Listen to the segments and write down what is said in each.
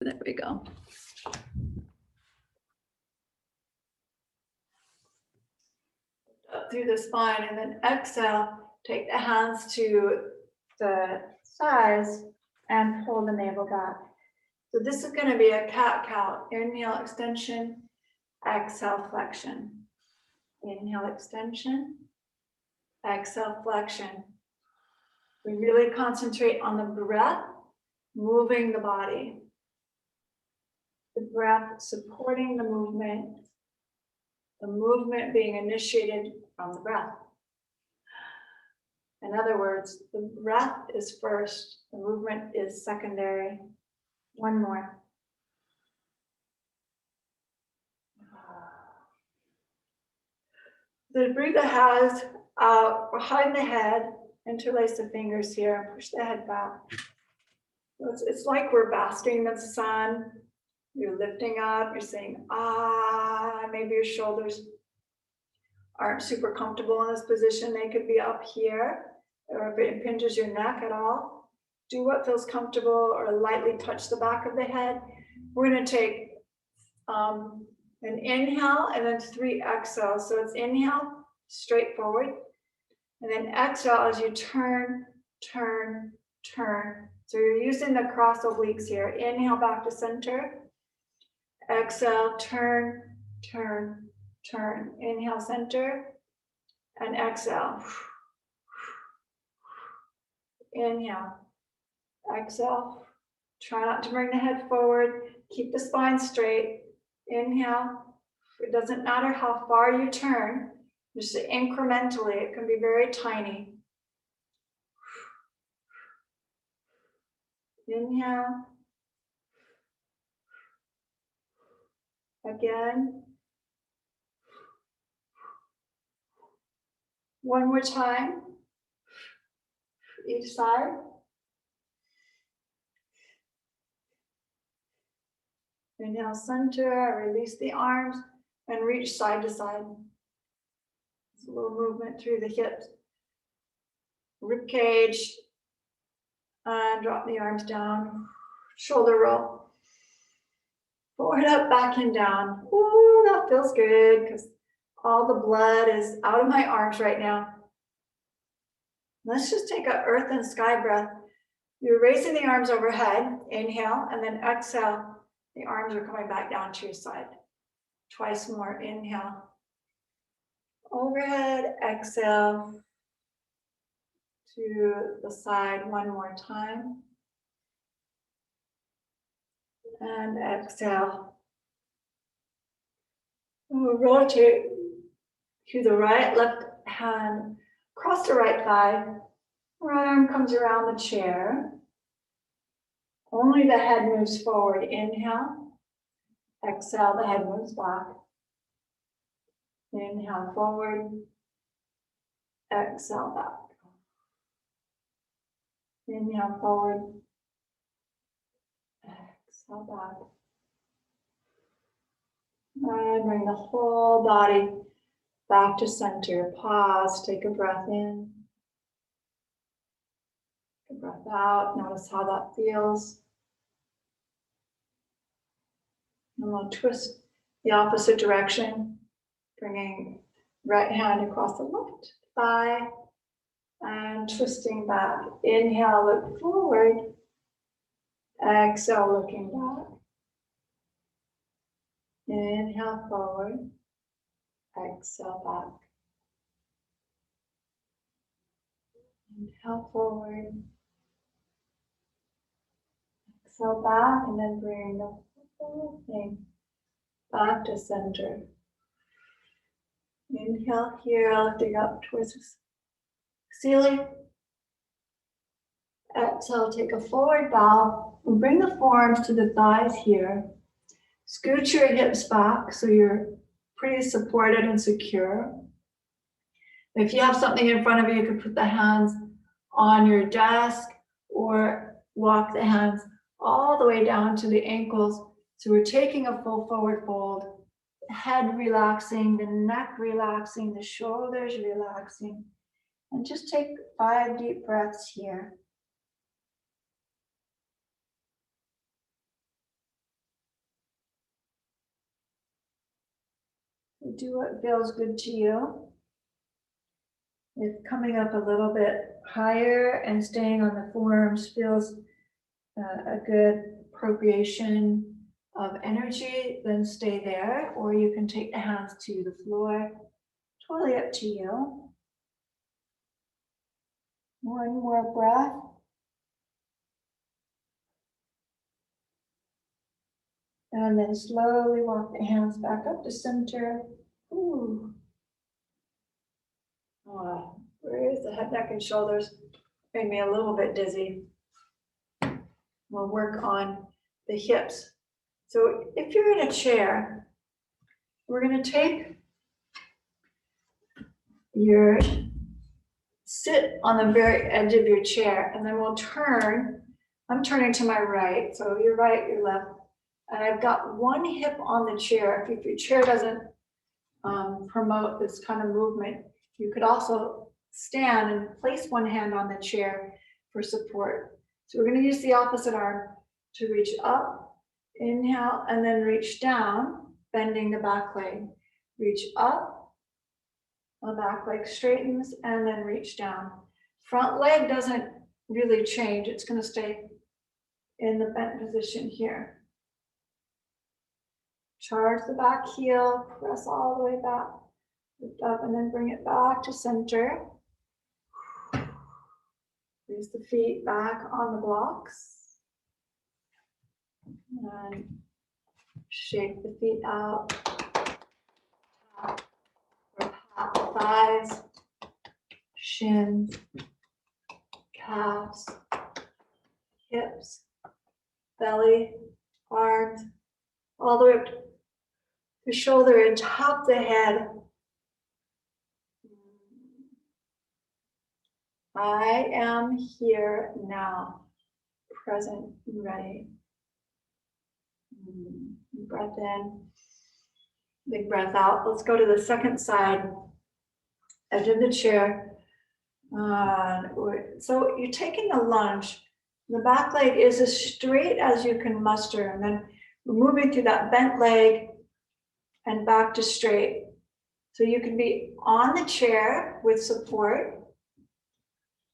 There we go. Up through the spine, and then exhale, take the hands to the sides and pull the navel back. So this is going to be a cat-cow. Inhale, extension, exhale, flexion. Inhale, extension, exhale, flexion. We really concentrate on the breath, moving the body. The breath supporting the movement being initiated from the breath. In other words, the breath is first, the movement is secondary. One more. Then bring the hands out behind the head, interlace the fingers here, and push the head back. It's like we're basking in the sun. You're lifting up, you're saying, ah, maybe your shoulders aren't super comfortable in this position. They could be up here, or if it impinges your neck at all, do what feels comfortable or lightly touch the back of the head. We're going to take an inhale and then 3 exhales. So it's inhale, straight forward, and then exhale as you turn, turn, turn. So you're using the cross obliques here. Inhale back to center. Exhale, turn, turn, turn. Inhale, center, and exhale. Inhale, exhale. Try not to bring the head forward. Keep the spine straight. Inhale. It doesn't matter how far you turn, just incrementally. It can be very tiny. Inhale. Again. One more time. Each side. Inhale, center, release the arms, and reach side to side. It's a little movement through the hips, rib cage, and drop the arms down. Shoulder roll. Forward, up, back, and down. Ooh, that feels good because all the blood is out of my arms right now. Let's just take an earth and sky breath. You're raising the arms overhead. Inhale, and then exhale. The arms are coming back down to your side. Twice more. Inhale. Overhead. Exhale. To the side one more time. And exhale. And we'll rotate to the right, left hand, across the right thigh. Right arm comes around the chair. Only the head moves forward. Inhale. Exhale, the head moves back. Inhale forward. Exhale back. Inhale forward. Exhale back. And bring the whole body back to center. Pause, take a breath in. Take a breath out. Notice how that feels. And we'll twist the opposite direction, bringing right hand across the left thigh and twisting back. Inhale, look forward. Exhale, looking back. Inhale forward. Exhale back. Inhale forward. Exhale back, and then bring the whole thing back to center. Inhale here, lifting up towards the ceiling. Exhale, take a forward bow and bring the forearms to the thighs here. Scoot your hips back so you're pretty supported and secure. If you have something in front of you, you can put the hands on your desk or walk the hands all the way down to the ankles. So we're taking a full forward fold, the head relaxing, the neck relaxing, the shoulders relaxing. And just take 5 deep breaths here. Do what feels good to you. If coming up a little bit higher and staying on the forearms feels a good appropriation of energy, then stay there, or you can take the hands to the floor. Totally up to you. One more breath. And then slowly walk the hands back up to center. Ooh. Oh, raise the head, neck, and shoulders. Made me a little bit dizzy. We'll work on the hips. So if you're in a chair, we're going to take your sit on the very edge of your chair, and then we'll turn. I'm turning to my right, so you're right, you're left. And I've got one hip on the chair. If your chair doesn't promote this kind of movement, you could also stand and place one hand on the chair for support. So we're going to use the opposite arm to reach up, inhale, and then reach down, bending the back leg. Reach up, the back leg straightens, and then reach down. Front leg doesn't really change. It's going to stay in the bent position here. Charge the back heel, press all the way back, lift up, and then bring it back to center. Place the feet back on the blocks. And shake the feet out. Tap or pat the thighs, shins, calves, hips, belly, arms, all the way up to the shoulder and top the head. I am here now, present and ready. Breath in, big breath out. Let's go to the second side, edge of the chair. So you're taking a lunge. The back leg is as straight as you can muster, and then we're moving through that bent leg and back to straight. So you can be on the chair with support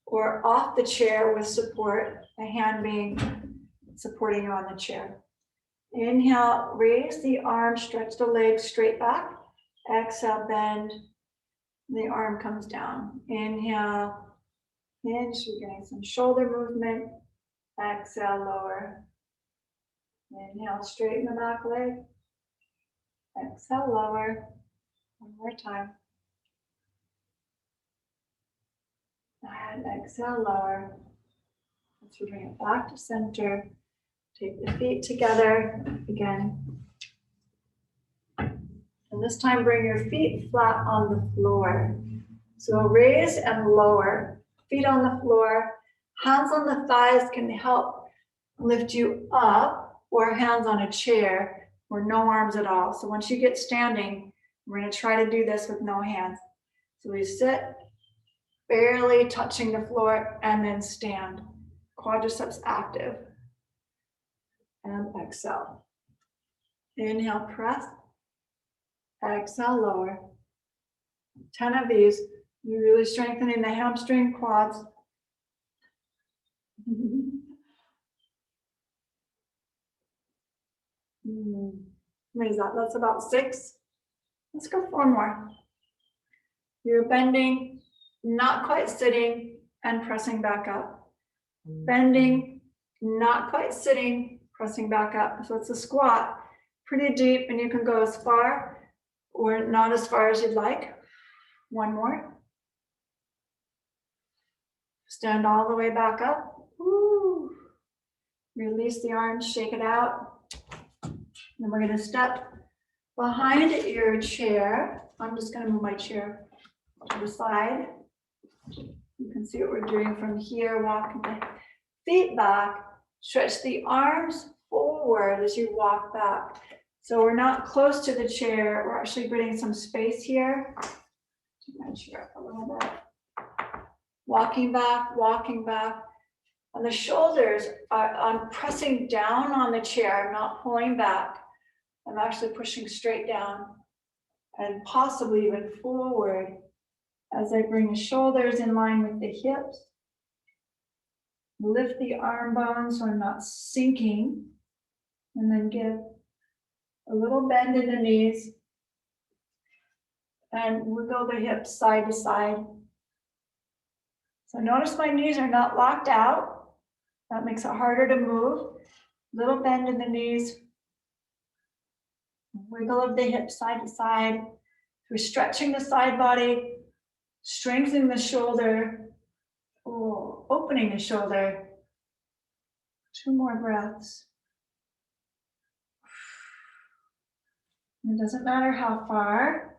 or off the chair with support, a hand being supporting you on the chair. Inhale, raise the arm, stretch the legs straight back. Exhale, bend. The arm comes down. Inhale, hinge, we're getting some shoulder movement. Exhale, lower. Inhale, straighten the back leg. Exhale, lower. One more time. And exhale, lower. Let's bring it back to center. Take the feet together again. And this time bring your feet flat on the floor. So raise and lower. Feet on the floor. Hands on the thighs can help lift you up, or hands on a chair, or no arms at all. So once you get standing, we're going to try to do this with no hands. So we sit, barely touching the floor, and then stand. Quadriceps active. And exhale. Inhale, press. Exhale, lower. 10 of these. You're really strengthening the hamstring, quads. What is that? That's about 6. Let's go 4 more. You're bending, not quite sitting, and pressing back up. Bending, not quite sitting, pressing back up. So it's a squat, pretty deep, and you can go as far or not as far as you'd like. 1 more. Stand all the way back up. Woo. Release the arms, shake it out. Then we're going to step behind your chair. I'm just going to move my chair to the side. You can see what we're doing from here. Walking the feet back. Stretch the arms forward as you walk back. So we're not close to the chair. We're actually getting some space here. Take my chair up a little bit. Walking back, walking back. And the shoulders I'm pressing down on the chair. I'm not pulling back. I'm actually pushing straight down. and possibly even forward as I bring the shoulders in line with the hips. Lift the arm bones so I'm not sinking, and then give a little bend in the knees and wiggle the hips side to side. So notice my knees are not locked out. That makes it harder to move. Little bend in the knees. Wiggle of the hips side to side. We're stretching the side body, strengthening the shoulder, opening the shoulder. 2 more breaths. It doesn't matter how far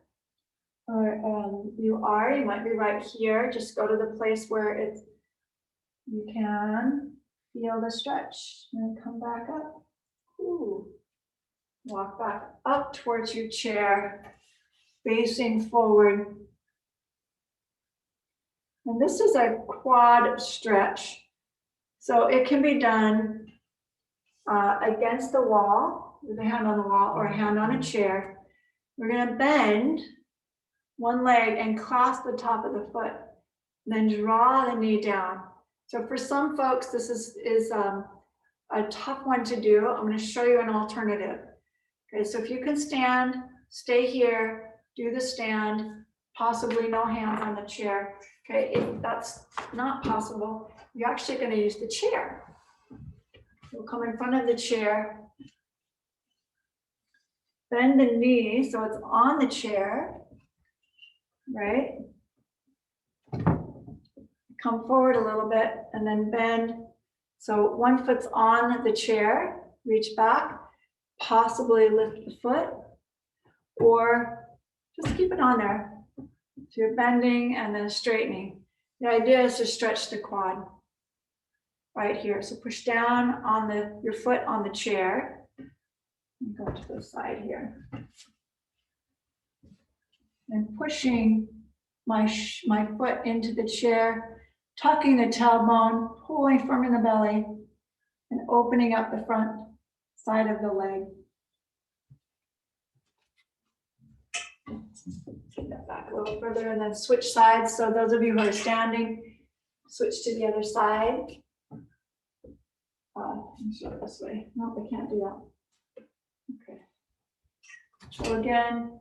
you are. You might be right here. Just go to the place where you can feel the stretch. And come back up. Ooh. Walk back up towards your chair, facing forward. And this is a quad stretch. So it can be done against the wall, with a hand on the wall or a hand on a chair. We're going to bend one leg and clasp the top of the foot, then draw the knee down. So for some folks, this is a tough one to do. I'm going to show you an alternative. Okay, so if you can stand, stay here, do the stand, possibly no hands on the chair. Okay, if that's not possible, you're actually going to use the chair. You'll come in front of the chair, bend the knee so it's on the chair, right? Come forward a little bit and then bend. So one foot's on the chair, reach back, possibly lift the foot, or just keep it on there. So you're bending and then straightening. The idea is to stretch the quad right here. So push down on your foot on the chair. And go to the side here. And pushing my foot into the chair, tucking the tailbone, pulling firm in the belly, and opening up the front side of the leg. Take that back a little further and then switch sides. So those of you who are standing, switch to the other side. This way. No, we can't do that. Okay. So again,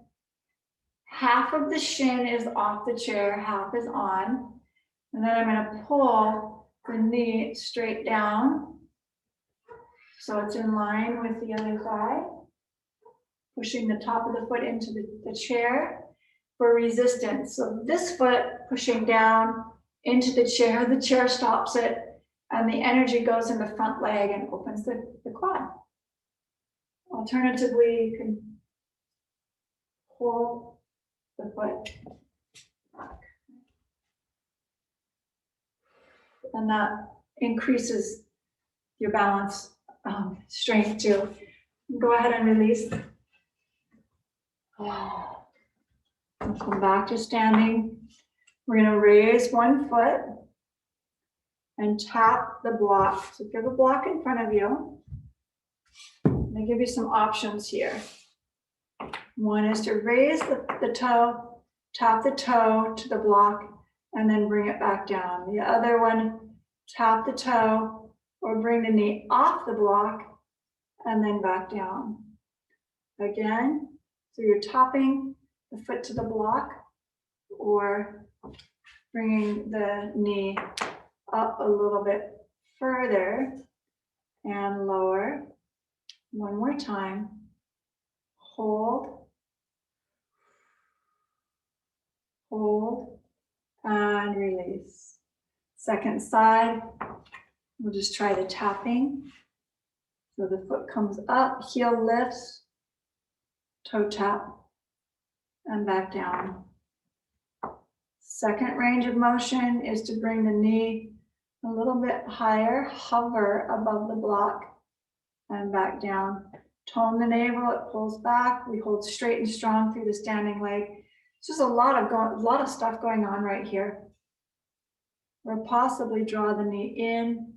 half of the shin is off the chair, half is on. And then I'm going to pull the knee straight down so it's in line with the other thigh. Pushing the top of the foot into the chair for resistance. So this foot pushing down into the chair stops it, and the energy goes in the front leg and opens the quad. Alternatively, you can pull the foot back. And that increases your balance strength too. Go ahead and release. We'll come back to standing. We're going to raise one foot and tap the block. So if you have a block in front of you, I'm going to give you some options here. One is to raise the toe, tap the toe to the block, and then bring it back down. The other one, tap the toe or bring the knee off the block and then back down. Again, so you're tapping the foot to the block or bringing the knee up a little bit further and lower. One more time. Hold, hold, and release. Second side, we'll just try the tapping. So the foot comes up, heel lifts, toe tap, and back down. Second range of motion is to bring the knee a little bit higher, hover above the block, and back down. Tone the navel, it pulls back. We hold straight and strong through the standing leg. It's just a lot of stuff going on right here. Or possibly draw the knee in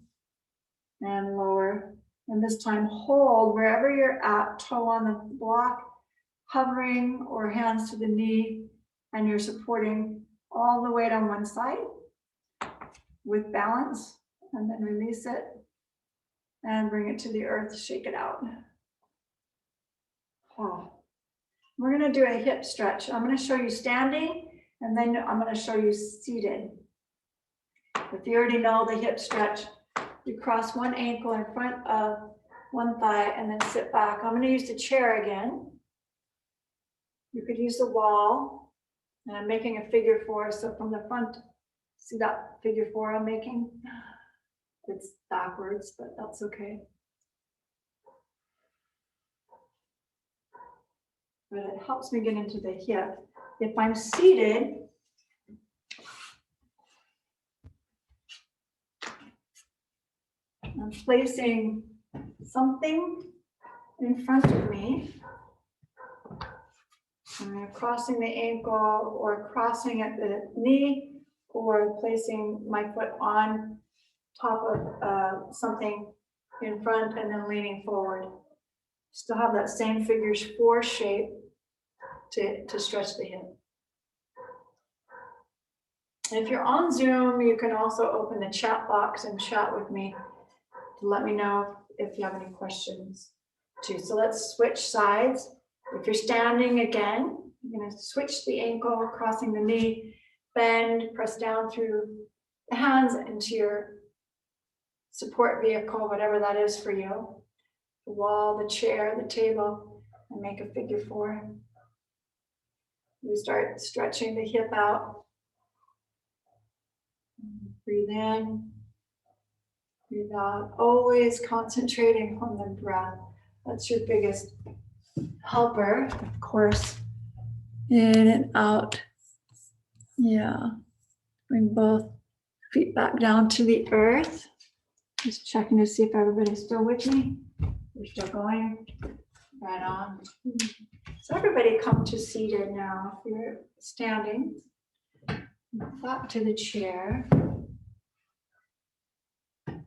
and lower. And this time hold wherever you're at, toe on the block, hovering or hands to the knee, and you're supporting all the weight on one side with balance, and then release it and bring it to the earth, shake it out. Oh. We're gonna do a hip stretch. I'm gonna show you standing, and then I'm gonna show you seated. If you already know the hip stretch, you cross one ankle in front of one thigh and then sit back. I'm gonna use the chair again. You could use the wall, and I'm making a figure four. So from the front, see that figure four I'm making? It's backwards, but that's okay. But it helps me get into the hip. If I'm seated, I'm placing something in front of me. I'm crossing the ankle or crossing at the knee, or placing my foot on top of something in front and then leaning forward. Still have that same figure four shape to stretch the hip. And if you're on Zoom, you can also open the chat box and chat with me to let me know if you have any questions too. So let's switch sides. If you're standing again, you're going to switch the ankle, crossing the knee, bend, press down through the hands into your support vehicle, whatever that is for you. The wall, the chair, the table, and make a figure four. We start stretching the hip out. Breathe in, breathe out, always concentrating on the breath. That's your biggest helper, of course. In and out. Yeah. Bring both feet back down to the earth. Just checking to see if everybody's still with me. We're still going. Right on. So everybody come to seated now. If you're standing, back to the chair.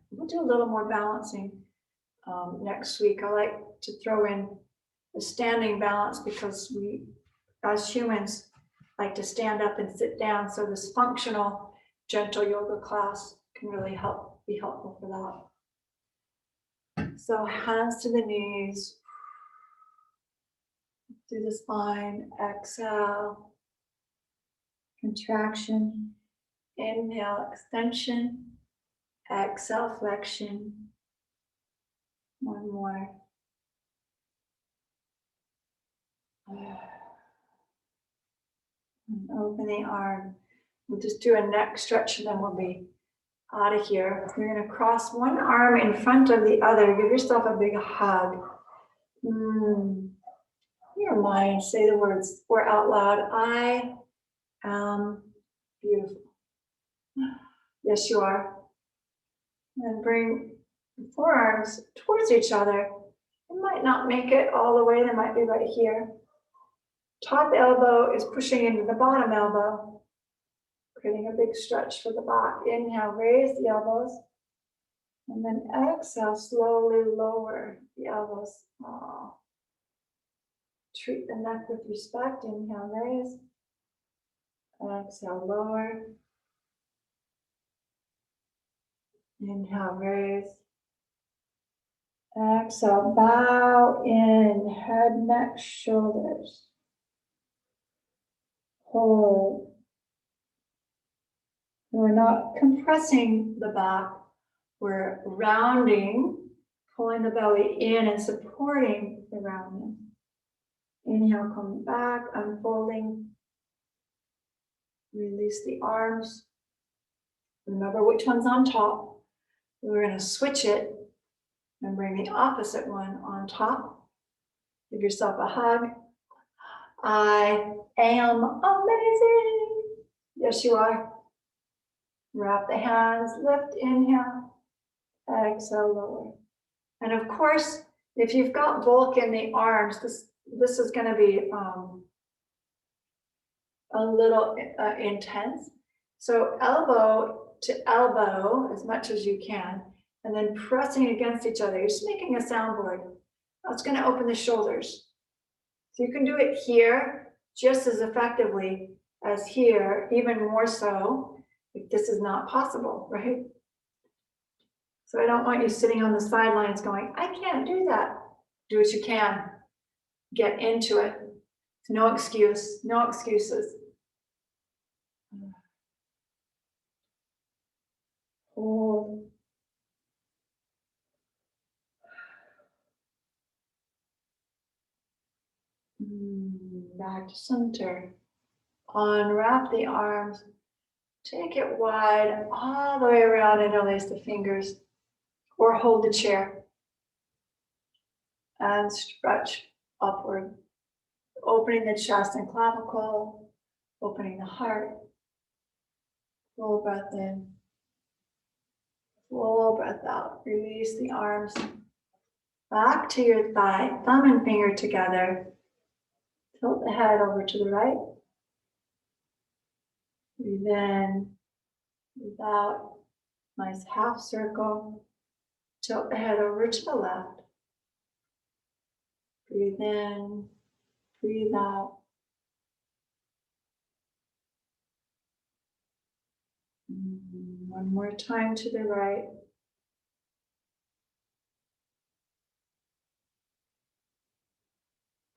We'll do a little more balancing next week. I like to throw in the standing balance because we, as humans, like to stand up and sit down. So this functional, gentle yoga class can really be helpful for that. So hands to the knees, through the spine, exhale, contraction, inhale, extension, exhale, flexion. One more. And open the arm. We'll just do a neck stretch and then we'll be out of here. You're going to cross one arm in front of the other. Give yourself a big hug. In your mind, say the words or out loud. I am beautiful. Yes, you are. And bring the forearms towards each other. You might not make it all the way. They might be right here. Top elbow is pushing into the bottom elbow, creating a big stretch for the back. Inhale, raise the elbows. And then exhale, slowly lower the elbows. Oh. Treat the neck with respect. Inhale, raise. Exhale, lower. Inhale, raise. Exhale, bow in, head, neck, shoulders. Hold. We're not compressing the back. We're rounding, pulling the belly in and supporting the rounding. Inhale, come back, unfolding. Release the arms. Remember which one's on top. We're going to switch it and bring the opposite one on top. Give yourself a hug. I am amazing. Yes, you are. Wrap the hands, lift, inhale, exhale, lower. And of course, if you've got bulk in the arms, this is going to be a little intense. So elbow to elbow as much as you can, and then pressing against each other. You're just making a soundboard. That's going to open the shoulders. So you can do it here just as effectively as here, even more so, if this is not possible, right? So I don't want you sitting on the sidelines going, I can't do that. Do what you can. Get into it. No excuse, no excuses. Hold. Back to center. Unwrap the arms. Take it wide all the way around, interlace the fingers, or hold the chair. And stretch upward. Opening the chest and clavicle, opening the heart. Full breath in. Full breath out. Release the arms. Back to your thigh, thumb and finger together. Tilt the head over to the right. Breathe in, breathe out. Nice half circle. Tilt the head over to the left. Breathe in, breathe out. One more time to the right.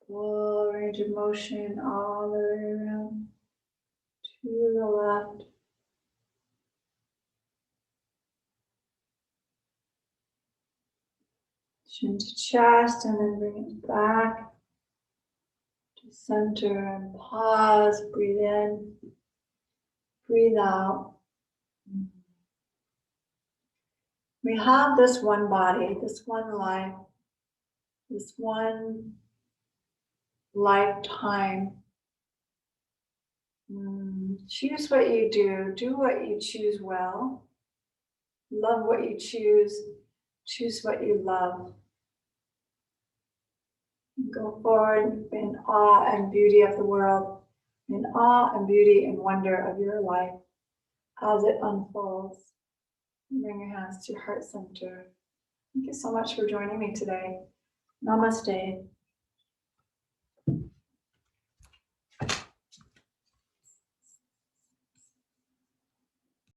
Full range of motion all the way around to the left. Chin to chest and then bring it back to center and pause. Breathe in, breathe out. We have this one body, this one life, this one lifetime. Choose what you do what you choose well, love what you choose what you love. Go forward in awe and beauty of the world, in awe and beauty and wonder of your life as it unfolds. Bring your hands to your heart center. Thank you so much for joining me today. Namaste.